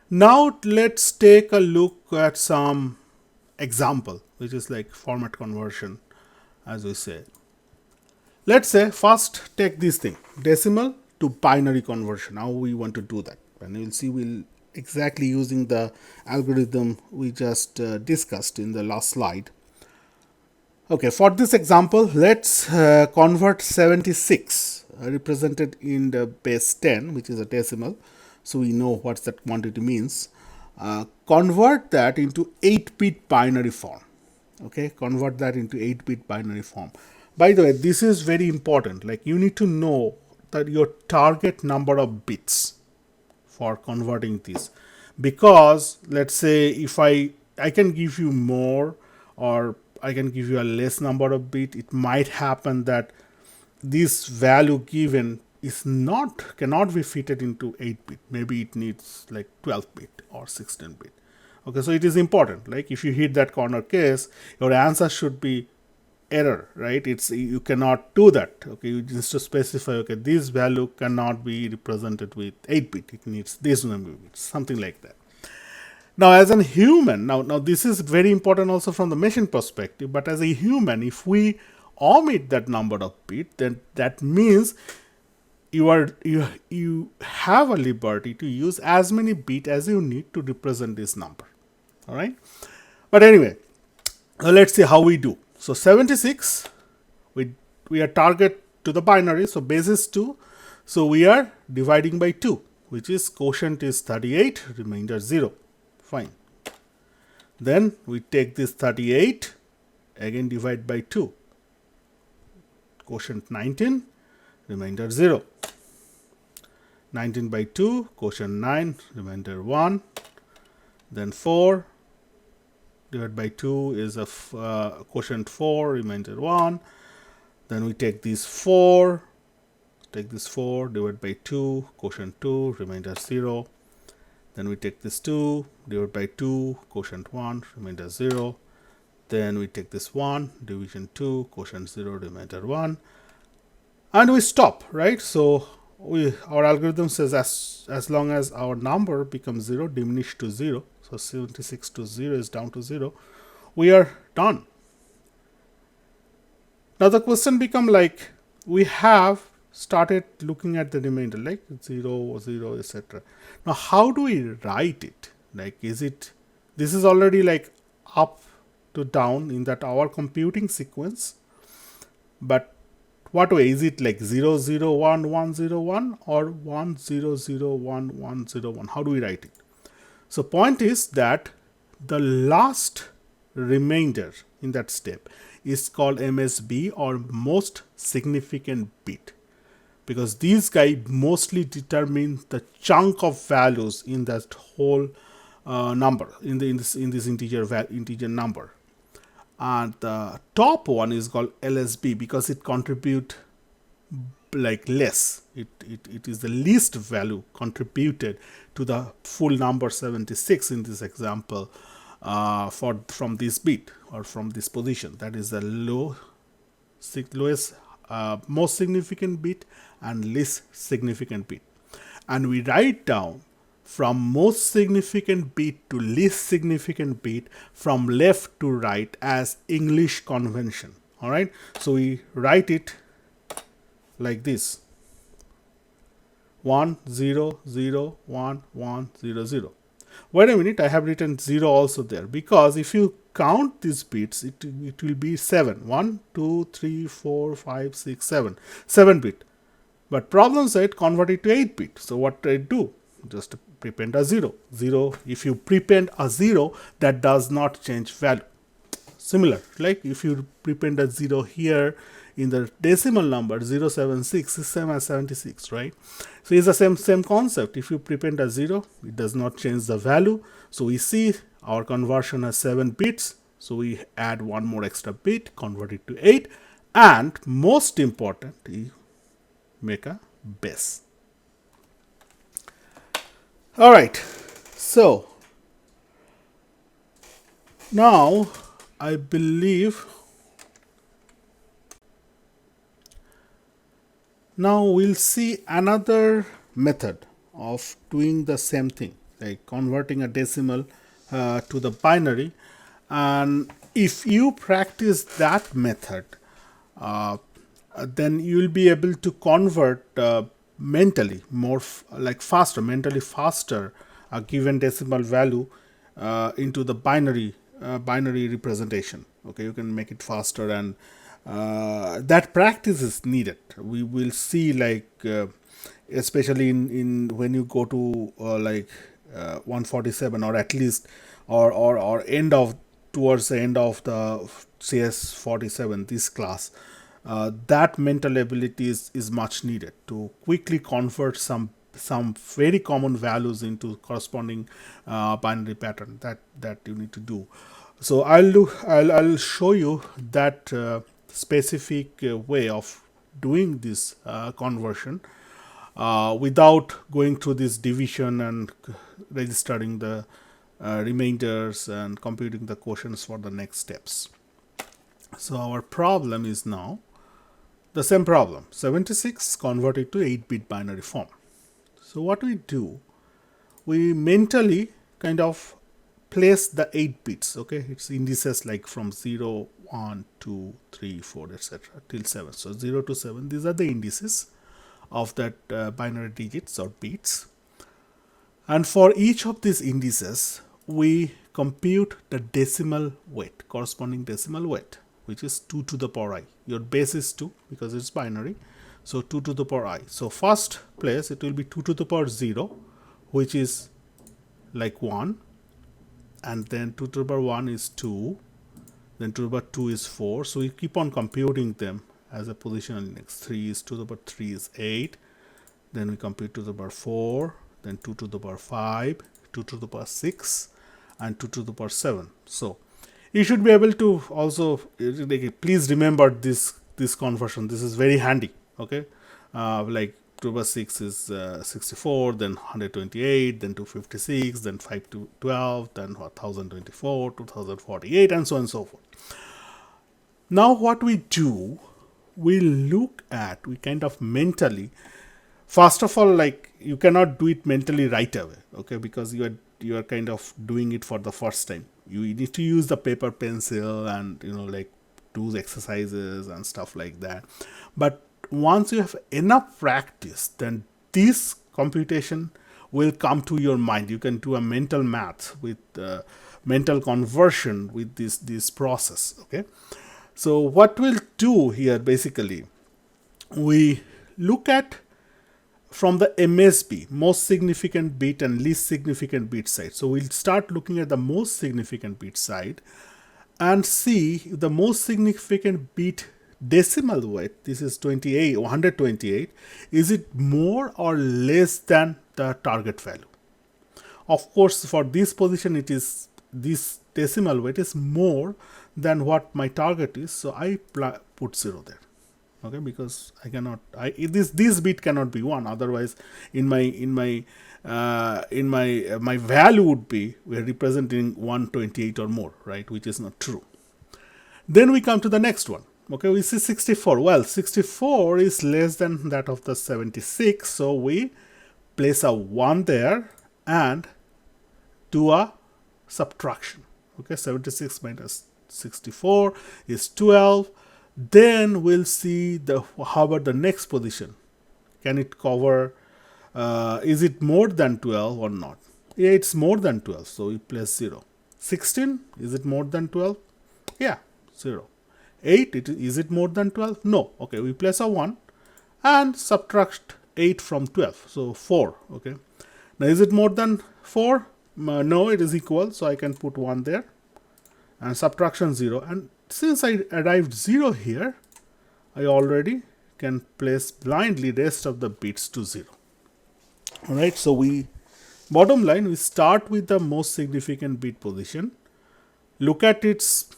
Now let's take a look at some example, which is like format conversion, as we say. Let's say first take this thing, decimal to binary conversion. How we want to do that, and you'll see we'll exactly using the algorithm we just discussed in the last slide. Okay, for this example, let's convert 76 represented in the base 10, which is a decimal, so we know what that quantity means. Convert that into 8-bit binary form. Okay, convert that into 8-bit binary form. By the way, this is very important. Like, you need to know that your target number of bits for converting this, because let's say if I can give you more, or I can give you a less number of bit, it might happen that this value given is not cannot be fitted into 8 bit. Maybe it needs like 12 bit or 16 bit. Okay, so it is important, like if you hit that corner case, your answer should be error, right? It's, you cannot do that. Okay, you just to specify, okay, this value cannot be represented with 8 bit, it needs this number of bits, something like that. Now as a human, now this is very important also from the machine perspective, but as a human, if we omit that number of bit, then that means you have a liberty to use as many bit as you need to represent this number. All right, but anyway, let's see how we do. So 76, we are target to the binary, so base is 2, so we are dividing by 2, which is quotient is 38, remainder 0. Fine. Then we take this 38, again divide by 2, quotient 19, remainder 0. 19 by 2, quotient 9, remainder 1. Then 4 divided by 2 is a quotient 4, remainder 1. Then we take this 4, divide by 2, quotient 2, remainder 0. Then we take this 2, divide by 2, quotient 1, remainder 0. Then we take this 1, division 2, quotient 0, remainder 1. And we stop, right? So our algorithm says as long as our number becomes 0, diminish to 0, so 76 to 0 is down to 0, we are done. Now the question become like, we have started looking at the remainder like 0, 0, etc. Now how do we write it? Like, is it, this is already like up to down in that our computing sequence, but what way is it, like 0 0 1 1 0 1 or 1 0 0 1 1 0 1? How do we write it? So point is that the last remainder in that step is called MSB, or most significant bit, because these guys mostly determine the chunk of values in that whole number, in this integer number. And the top one is called LSB because it contribute like less. It is the least value contributed to the full number 76 in this example, from this bit or from this position. That is the lowest, most significant bit and least significant bit. And we write down from most significant bit to least significant bit from left to right as English convention. All right, so we write it like this: 1 0 0 1 1 0 0. Wait a minute, I have written 0 also there, because if you count these bits, it will be 7. 1 2 3 4 5 6 7, 7 bit. But problem side convert it to 8 bit. So what I do? Just prepend a 0. 0, if you prepend a 0, that does not change value. Similar, like if you prepend a 0 here in the decimal number 076 is same as 76, right? So it's the same concept. If you prepend a 0, it does not change the value. So we see our conversion has 7 bits. So we add one more extra bit, convert it to 8, and most importantly, make a base. All right, so now I believe now we'll see another method of doing the same thing. like converting a decimal to the binary. And if you practice that method, then you'll be able to convert mentally mentally faster a given decimal value into the binary representation. Okay, you can make it faster, and that practice is needed. We will see, especially in when you go to 147, or at least or end of towards the end of the CS47, this class, that mental ability is much needed to quickly convert some very common values into corresponding binary pattern that you need to do. So I'll show you that specific way of doing this conversion without going through this division and registering the remainders and computing the quotients for the next steps. So our problem is now the same problem, 76 converted to 8-bit binary form. So what we do, we mentally kind of place the 8 bits. Okay, it's indices like from 0, 1, 2, 3, 4, etc. till 7. So 0 to 7, these are the indices of that binary digits or bits. And for each of these indices, we compute the decimal weight, corresponding decimal weight, which is 2 to the power I. Your base is 2 because it's binary. So 2 to the power I. So first place, it will be 2 to the power 0, which is like 1. And then 2 to the power 1 is 2. Then 2 to the power 2 is 4. So we keep on computing them as a positional index. 3 is 2 to the power 3 is 8. Then we compute 2 to the power 4. Then 2 to the power 5. 2 to the power 6. And 2 to the power 7. So you should be able to also, please remember this conversion. This is very handy. Okay, like 2 to the power 6 is 64, then 128, then 256, then 5 to 12, then 1024, 2048, and so on and so forth. Now what we do, we kind of mentally, first of all, like, you cannot do it mentally right away, okay, because you are kind of doing it for the first time. You need to use the paper pencil and like do exercises and stuff like that. But once you have enough practice, then this computation will come to your mind. You can do a mental math with mental conversion with this process. Okay, so what we'll do here, basically, we look at from the MSB, most significant bit and least significant bit side. So we'll start looking at the most significant bit side and see if the most significant bit decimal weight, this is 128, is it more or less than the target value. Of course, for this position, it is, this decimal weight is more than what my target is, so I put 0 there. Okay, because I cannot, this bit cannot be 1, otherwise my value would be, we're representing 128 or more, right, which is not true. Then we come to the next one. Okay, we see 64. Well, 64 is less than that of the 76, so we place a 1 there and do a subtraction. Okay, 76 minus 64 is 12. Then we'll see how about the next position. Can it cover, is it more than 12 or not? Yeah, it's more than 12, so we place 0. 16, is it more than 12? Yeah, 0. 8, is it more than 12? No. Okay, we place a 1 and subtract 8 from 12, so 4. Okay, now is it more than 4? No, it is equal, so I can put 1 there and subtraction 0. And since I arrived 0 here, I already can place blindly rest of the bits to 0. Alright, so bottom line, we start with the most significant bit position, look at its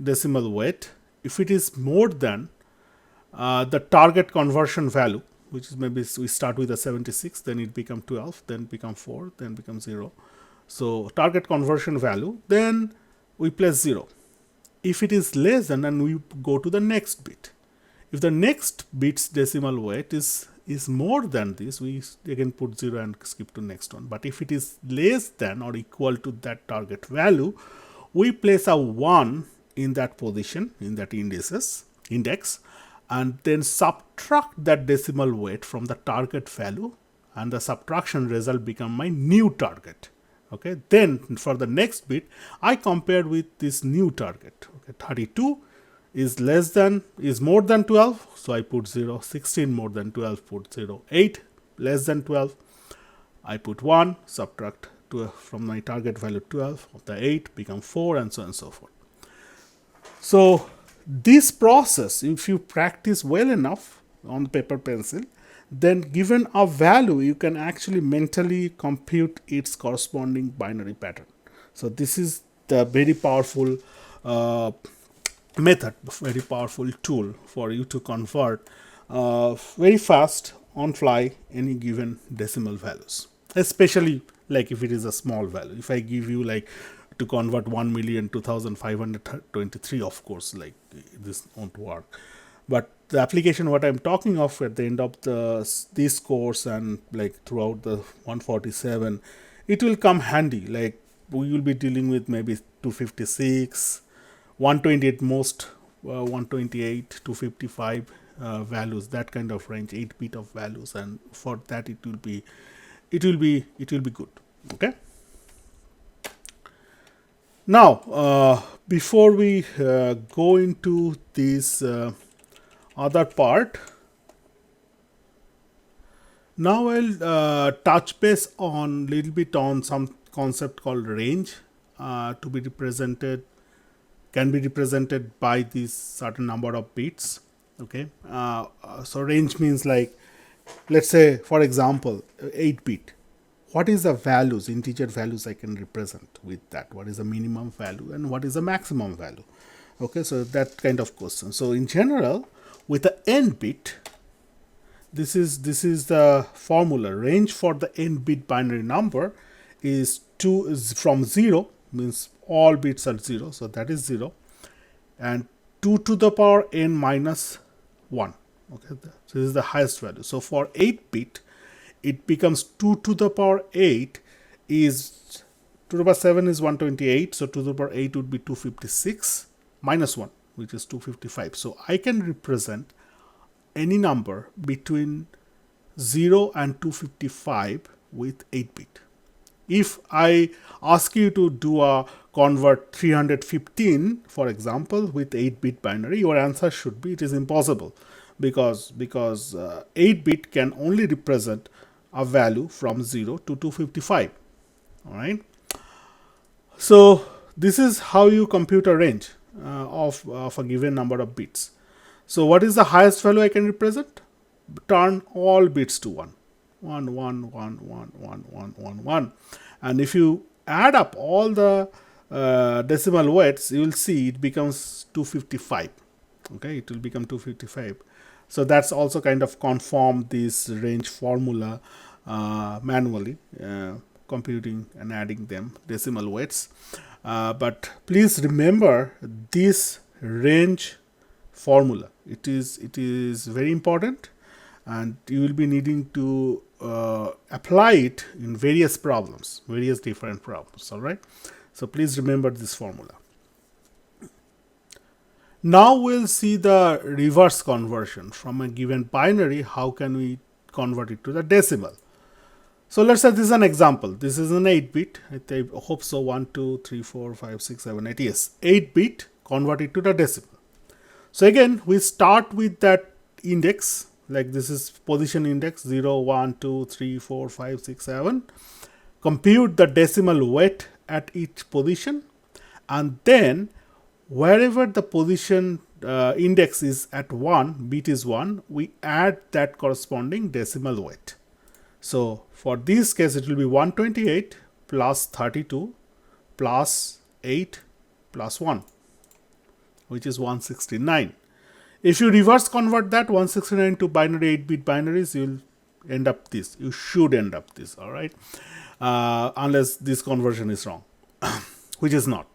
decimal weight. If it is more than the target conversion value, which is, maybe we start with a 76, then it become 12, then become 4, then become 0. So target conversion value, then we place 0. If it is less than, then we go to the next bit. If the next bit's decimal weight is is more than this, we again put 0 and skip to next one. But if it is less than or equal to that target value, we place a 1 in that position, in that index, and then subtract that decimal weight from the target value, and the subtraction result become my new target. Okay, then for the next bit, I compared with this new target. Okay, 32 is more than 12, so I put 0. 16 more than 12, put 0. 8 less than 12, I put 1. Subtract 12 from my target value 12 of the 8, become 4, and so on and so forth. So this process, if you practice well enough on paper pencil, then given a value, you can actually mentally compute its corresponding binary pattern. So this is the very powerful method, very powerful tool for you to convert very fast on fly any given decimal values, especially like if it is a small value. If I give you like to convert 1,002,523, of course, like this won't work. But the application what I'm talking of at the end of this course and like throughout the 147, it will come handy. Like we will be dealing with maybe 256, 128 most, 128, 255 values, that kind of range, 8-bit of values, and for that it will be good. Okay. Now, before we go into this other part, now I'll touch base on little bit on some concept called range to be represented, can be represented by this certain number of bits. Okay, so range means like, let's say for example 8-bit. What is the values, integer values I can represent with that? What is the minimum value and what is the maximum value? Okay, so that kind of question. So in general, with the n bit, this is the formula. Range for the n bit binary number is from 0, means all bits are 0, so that is 0, and 2 to the power n minus 1. Okay, so this is the highest value. So for 8-bit, it becomes 2 to the power 8 is 2 to the power 7 is 128, so 2 to the power 8 would be 256 minus 1, which is 255. So I can represent any number between 0 and 255 with 8-bit. If I ask you to do a convert 315, for example, with 8-bit binary, your answer should be it is impossible, because 8-bit can only represent a value from 0 to 255. All right. So this is how you compute a range of a given number of bits. So what is the highest value I can represent? Turn all bits to 1. 1, 1, 1, 1, 1, 1, 1, 1. And if you add up all the decimal weights, you will see it becomes 255. Okay, it will become 255. So that's also kind of conform this range formula manually, computing and adding them decimal weights. But please remember this range formula. It is very important, and you will be needing to apply it in various different problems. All right. So please remember this formula. Now we'll see the reverse conversion from a given binary. How can we convert it to the decimal? So let's say this is an example. This is an 8-bit. I hope so. 1, 2, 3, 4, 5, 6, 7, 8. Yes, 8-bit converted to the decimal. So again, we start with that index. Like this is position index 0, 1, 2, 3, 4, 5, 6, 7. Compute the decimal weight at each position, and then wherever the position index is at 1, bit is 1, we add that corresponding decimal weight. So for this case, it will be 128 plus 32 plus 8 plus 1, which is 169. If you reverse convert that 169 to binary 8-bit binaries, you will end up this. You should end up this, all right, unless this conversion is wrong, which is not.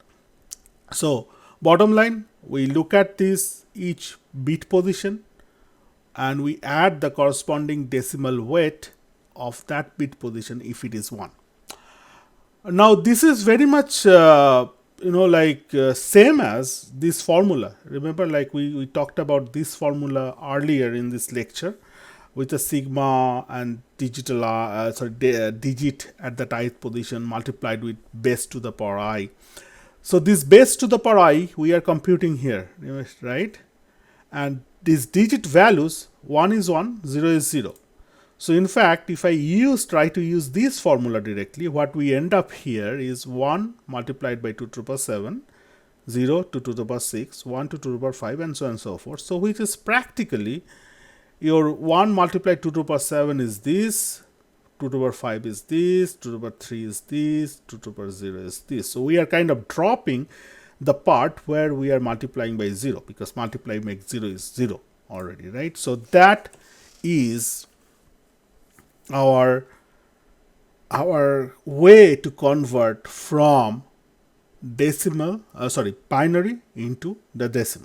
So bottom line, we look at this each bit position, and we add the corresponding decimal weight of that bit position if it is 1. Now this is very much same as this formula. Remember, like we talked about this formula earlier in this lecture, with a sigma and digit at the ith position multiplied with base to the power I. So this base to the power I we are computing here, right? And these digit values, 1 is 1, 0 is 0. So in fact, if I try to use this formula directly, what we end up here is 1 multiplied by 2 to the power 7, 0 to 2 to the power 6, 1 to 2 to the power 5, and so on and so forth. So which is practically your 1 multiplied 2 to the power 7 is this, 2 to the power 5 is this, 2 to the power 3 is this, 2 to the power 0 is this. So we are kind of dropping the part where we are multiplying by 0, because multiply makes 0 is 0 already, right? So that is our way to convert from binary into the decimal.